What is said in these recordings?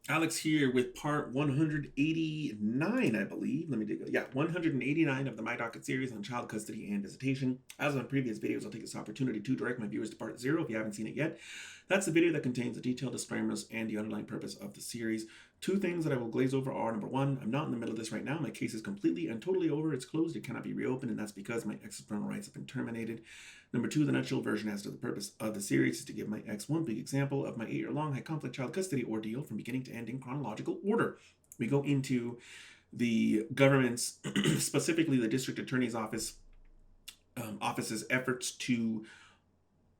Alex here with part 189, I believe. Let me dig it. Yeah, 189 of the My Docket series on child custody and visitation. As on previous videos, I'll take this opportunity to direct my viewers to part 0 if you haven't seen it yet. That's the video that contains the detailed disclaimers and the underlying purpose of the series. Two things that I will glaze over are, number one, I'm not in the middle of this right now. My case is completely and totally over. It's closed. It cannot be reopened, and that's because my ex's parental rights have been terminated. Number two, the nutshell version as to the purpose of the series is to give my ex one big example of my 8-year-long high conflict child custody ordeal from beginning to end in chronological order. We go into the government's, specifically the district attorney's office's efforts to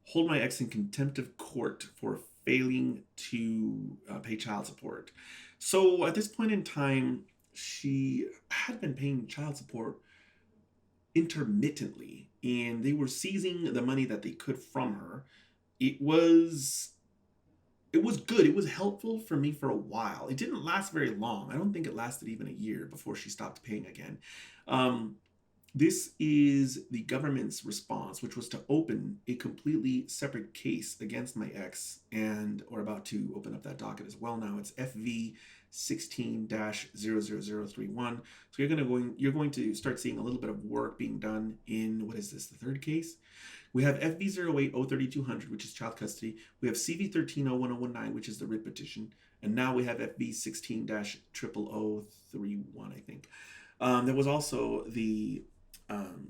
hold my ex in contempt of court for failing to pay child support. So at this point in time, she had been paying child support intermittently, and they were seizing the money that they could from her. It was good. It was helpful for me for a while. It didn't last very long. I don't think it lasted even a year before she stopped paying again. Um, this is the government's response, which was to open a completely separate case against my ex, and we're about to open up that docket as well now. It's FV 16-00031. So you're going to start seeing a little bit of work being done in, what is this, the third case? We have FV 08-03200, which is child custody. We have CV 13-01019, which is the writ petition. And now we have FV 16-00031, I think. There was also the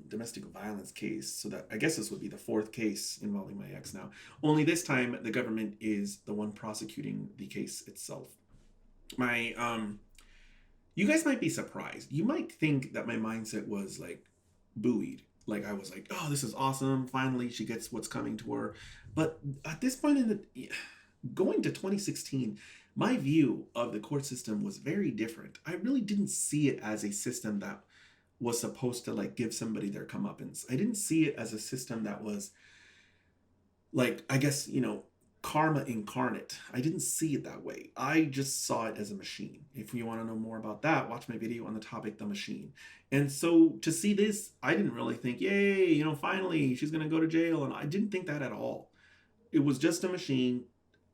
domestic violence case, so that I guess this would be the fourth case involving my ex now. Only this time the government is the one prosecuting the case itself. My You guys might be surprised. You might think that my mindset was like buoyed. Like I was like, oh, this is awesome. Finally, she gets what's coming to her. But at this point in the going to 2016, my view of the court system was very different. I really didn't see it as a system that was supposed to like give somebody their comeuppance. I didn't see it as a system that was like, I guess, karma incarnate. I didn't see it that way. I just saw it as a machine. If you want to know more about that, watch my video on the topic, the machine. And so to see this, I didn't really think, yay, finally she's going to go to jail. And I didn't think that at all. It was just a machine.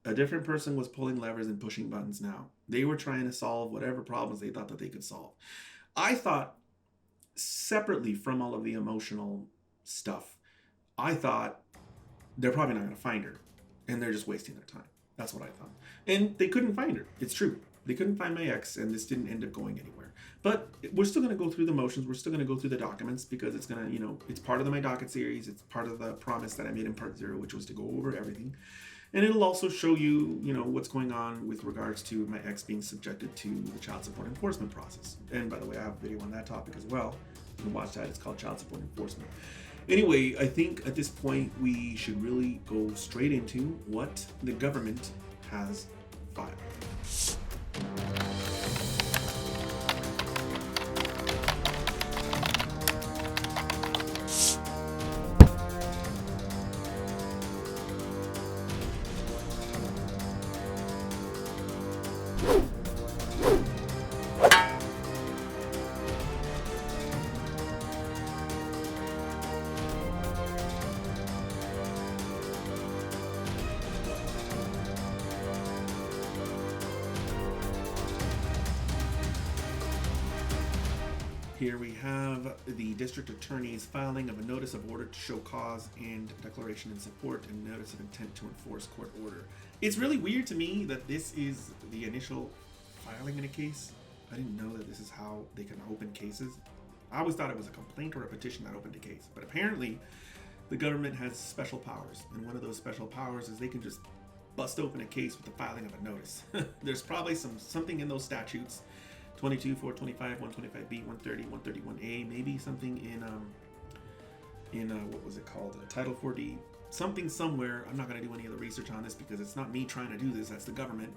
A different person was pulling levers and pushing buttons now. They were trying to solve whatever problems they thought that they could solve. I thought, separately from all of the emotional stuff, I thought they're probably not going to find her and they're just wasting their time. That's what I thought. And they couldn't find her. It's true. They couldn't find my ex, and this didn't end up going anywhere. But we're still going to go through the motions. We're still going to go through the documents because it's going to, it's part of the My Docket series. It's part of the promise that I made in part 0, which was to go over everything. And it'll also show you, what's going on with regards to my ex being subjected to the child support enforcement process. And by the way, I have a video on that topic as well. You can watch that. It's called Child Support Enforcement. Anyway, I think at this point we should really go straight into what the government has filed. Here we have the district attorney's filing of a notice of order to show cause and declaration in support and notice of intent to enforce court order. It's really weird to me that this is the initial filing in a case. I didn't know that this is how they can open cases. I always thought it was a complaint or a petition that opened a case, but apparently the government has special powers, and one of those special powers is they can just bust open a case with the filing of a notice. There's probably something in those statutes, 22, 425, 125B, 130, 131A, maybe something in what was it called? Title 4D, something somewhere. I'm not going to do any of the research on this because it's not me trying to do this, that's the government.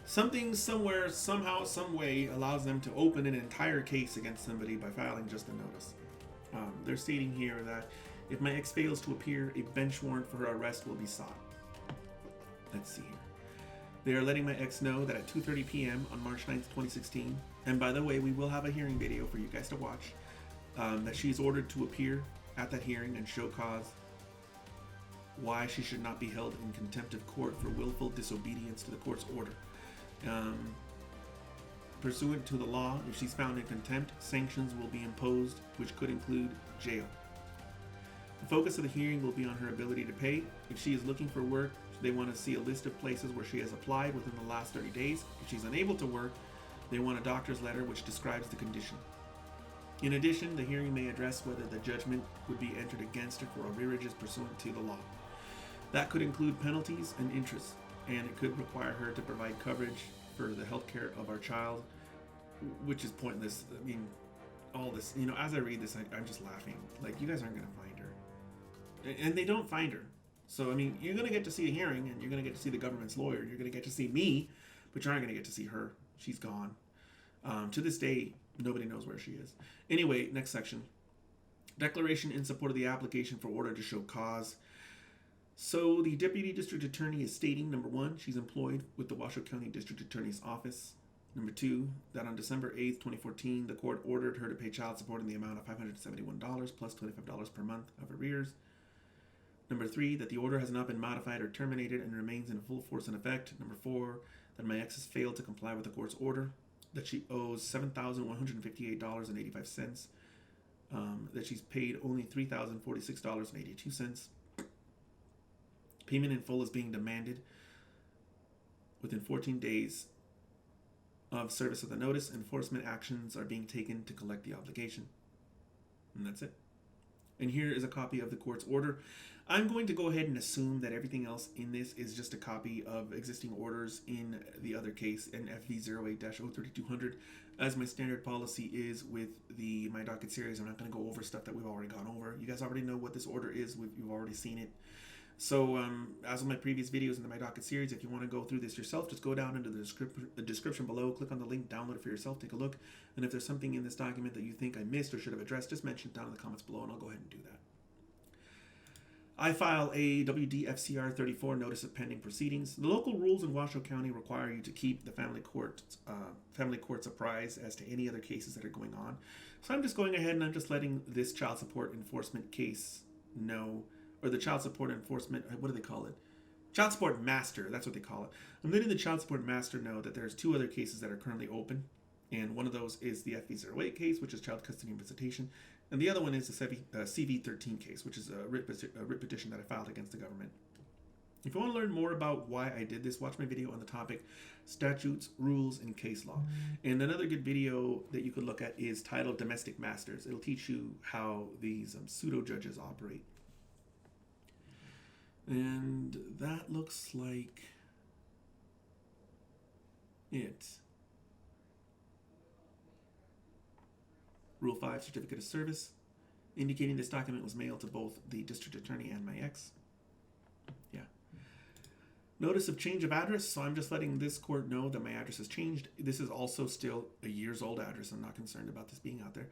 Something somewhere, somehow, some way allows them to open an entire case against somebody by filing just a notice. They're stating here that if my ex fails to appear, a bench warrant for her arrest will be sought. Let's see here. They are letting my ex know that at 2:30 p.m. on March 9th, 2016, and by the way, we will have a hearing video for you guys to watch, that she is ordered to appear at that hearing and show cause why she should not be held in contempt of court for willful disobedience to the court's order. Um, Pursuant to the law, if she's found in contempt, sanctions will be imposed, which could include jail. The focus of the hearing will be on her ability to pay. If she is looking for work, they want to see a list of places where she has applied within the last 30 days. If she's unable to work, they want a doctor's letter which describes the condition. In addition, the hearing may address whether the judgment would be entered against her for arrearages pursuant to the law. That could include penalties and interest, and it could require her to provide coverage for the health care of our child, which is pointless. I mean, all this, as I read this, I'm just laughing. Like, you guys aren't going to find her. And they don't find her. So, I mean, you're going to get to see a hearing, and you're going to get to see the government's lawyer. You're going to get to see me, but you aren't going to get to see her. She's gone. To this day, nobody knows where she is. Anyway, next section. Declaration in support of the application for order to show cause. So the Deputy District Attorney is stating, number one, she's employed with the Washoe County District Attorney's Office. Number two, that on December 8th, 2014, the court ordered her to pay child support in the amount of $571 plus $25 per month of arrears. Number three, that the order has not been modified or terminated and remains in full force and effect. Number four, that my ex has failed to comply with the court's order, that she owes $7,158.85, that she's paid only $3,046.82. Payment in full is being demanded within 14 days of service of the notice. Enforcement actions are being taken to collect the obligation. And that's it. And here is a copy of the court's order. I'm going to go ahead and assume that everything else in this is just a copy of existing orders in the other case, in FV08-03200. As my standard policy is with the My Docket series, I'm not going to go over stuff that we've already gone over. You guys already know what this order is. You've already seen it. So, as with my previous videos in the My Docket series, if you want to go through this yourself, just go down into the description below, click on the link, download it for yourself, take a look. And if there's something in this document that you think I missed or should have addressed, just mention it down in the comments below, and I'll go ahead and do that. I file a WDFCR 34 Notice of Pending Proceedings. The local rules in Washoe County require you to keep the family courts apprised as to any other cases that are going on. So I'm just going ahead and I'm just letting this child support enforcement case know, or the child support enforcement, what do they call it? Child support master, that's what they call it. I'm letting the child support master know that there's two other cases that are currently open. And one of those is the FV08 case, which is child custody and visitation. And the other one is the CV13 case, which is a writ petition that I filed against the government. If you want to learn more about why I did this, watch my video on the topic, statutes, rules, and case law. And another good video that you could look at is titled Domestic Masters. It'll teach you how these pseudo-judges operate. And that looks like it. Rule 5, Certificate of Service, indicating this document was mailed to both the district attorney and my ex. Yeah. Notice of change of address. So I'm just letting this court know that my address has changed. This is also still a years old address. I'm not concerned about this being out there.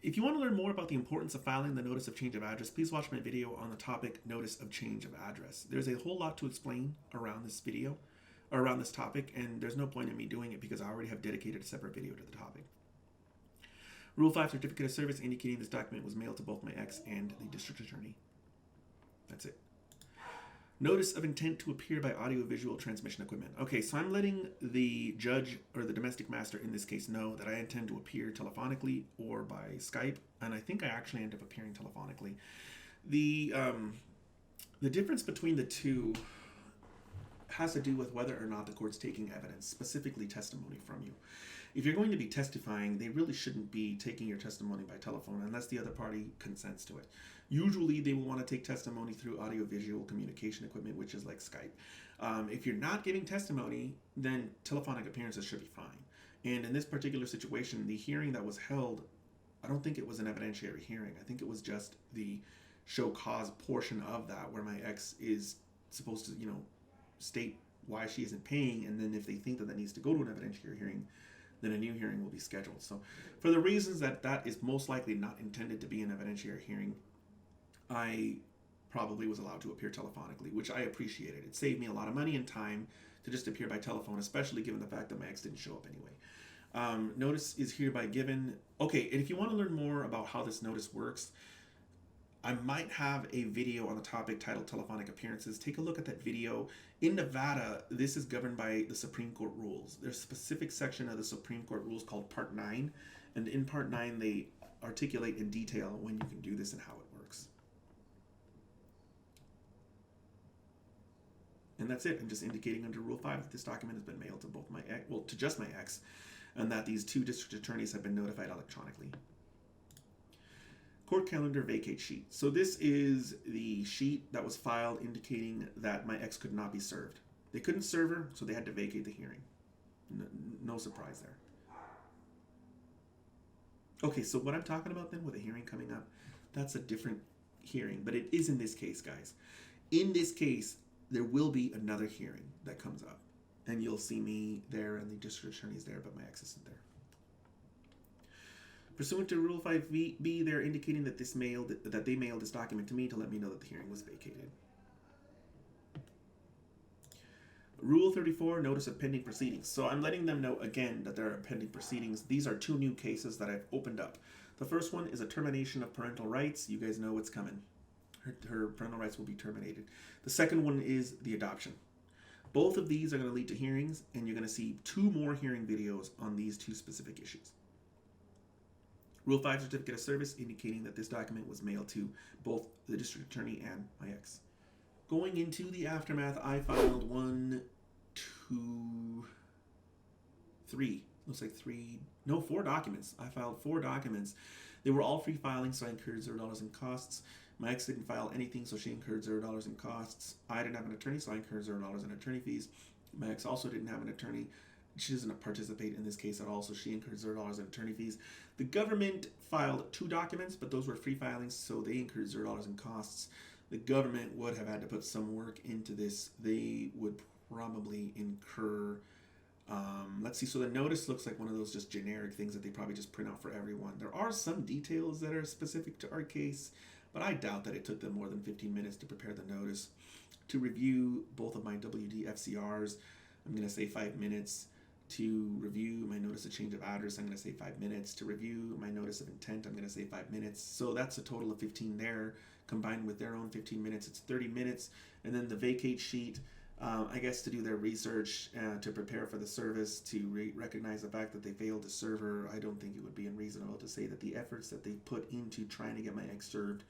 If you want to learn more about the importance of filing the notice of change of address, please watch my video on the topic notice of change of address. There's a whole lot to explain around this video, or around this topic, and there's no point in me doing it because I already have dedicated a separate video to the topic. Rule 5, Certificate of Service, indicating this document was mailed to both my ex and the district attorney. That's it. Notice of intent to appear by audiovisual transmission equipment. Okay, so I'm letting the judge or the domestic master in this case know that I intend to appear telephonically or by Skype, and I think I actually end up appearing telephonically. The difference between the two has to do with whether or not the court's taking evidence, specifically testimony from you. If you're going to be testifying, they really shouldn't be taking your testimony by telephone unless the other party consents to it. Usually they will want to take testimony through audiovisual communication equipment, which is like Skype. If you're not giving testimony, then telephonic appearances should be fine. And in this particular situation, the hearing that was held, I don't think it was an evidentiary hearing. I think it was just the show cause portion of that, where my ex is supposed to, state why she isn't paying, and then if they think that that needs to go to an evidentiary hearing, then a new hearing will be scheduled. So for the reasons that that is most likely not intended to be an evidentiary hearing, I probably was allowed to appear telephonically, which I appreciated. It saved me a lot of money and time to just appear by telephone, especially given the fact that my ex didn't show up anyway. Notice is hereby given. Okay, and if you want to learn more about how this notice works, I might have a video on the topic titled Telephonic Appearances. Take a look at that video. In Nevada, this is governed by the Supreme Court rules. There's a specific section of the Supreme Court rules called Part 9. And in Part 9, they articulate in detail when you can do this and how it works. And that's it. I'm just indicating under Rule 5 that this document has been mailed to both my ex, well, to just my ex, and that these 2 district attorneys have been notified electronically. Court calendar vacate sheet. So this is the sheet that was filed indicating that my ex could not be served. They couldn't serve her, so they had to vacate the hearing. No surprise there. Okay, so what I'm talking about then with a hearing coming up, that's a different hearing, but it is in this case, guys. In this case, there will be another hearing that comes up, and you'll see me there and the district attorney's there, but my ex isn't there. Pursuant to Rule 5B, they're indicating that they mailed this document to me to let me know that the hearing was vacated. Rule 34, notice of pending proceedings. So I'm letting them know again that there are pending proceedings. These are 2 new cases that I've opened up. The first one is a termination of parental rights. You guys know what's coming. Her parental rights will be terminated. The second one is the adoption. Both of these are going to lead to hearings, and you're going to see 2 more hearing videos on these 2 specific issues. Rule 5, certificate of service, indicating that this document was mailed to both the district attorney and my ex. Going into the aftermath, I filed 1, 2, 3. Looks like 4 documents. I filed 4 documents. They were all free filing, so I incurred $0 in costs. My ex didn't file anything, so she incurred $0 in costs. I didn't have an attorney, so I incurred $0 in attorney fees. My ex also didn't have an attorney. She doesn't participate in this case at all, so she incurred $0 in attorney fees. The government filed 2 documents, but those were free filings, so they incurred $0 in costs. The government would have had to put some work into this. They would probably incur, let's see, so the notice looks like one of those just generic things that they probably just print out for everyone. There are some details that are specific to our case, but I doubt that it took them more than 15 minutes to prepare the notice. To review both of my WDFCRs, I'm going to say 5 minutes. To review my notice of change of address, I'm going to say 5 minutes. To review my notice of intent, I'm going to say 5 minutes. So that's a total of 15 there. Combined with their own 15 minutes, it's 30 minutes. And then the vacate sheet, I guess to do their research, to prepare for the service, to recognize the fact that they failed to serve her. I don't think it would be unreasonable to say that the efforts that they put into trying to get my ex served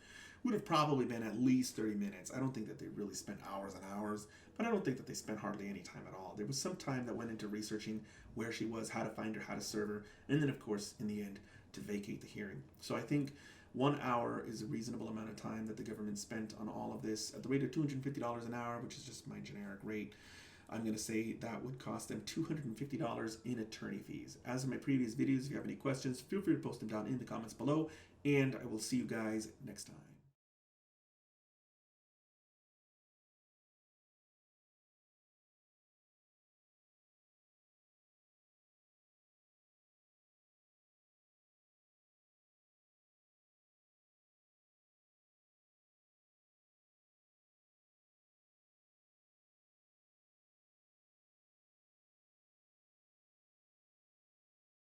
would have probably been at least 30 minutes. I don't think that they really spent hours and hours, but I don't think that they spent hardly any time at all. There was some time that went into researching where she was, how to find her, how to serve her, and then of course, in the end, to vacate the hearing. So I think 1 hour is a reasonable amount of time that the government spent on all of this. At the rate of $250 an hour, which is just my generic rate, I'm going to say that would cost them $250 in attorney fees. As in my previous videos, if you have any questions, feel free to post them down in the comments below, and I will see you guys next time.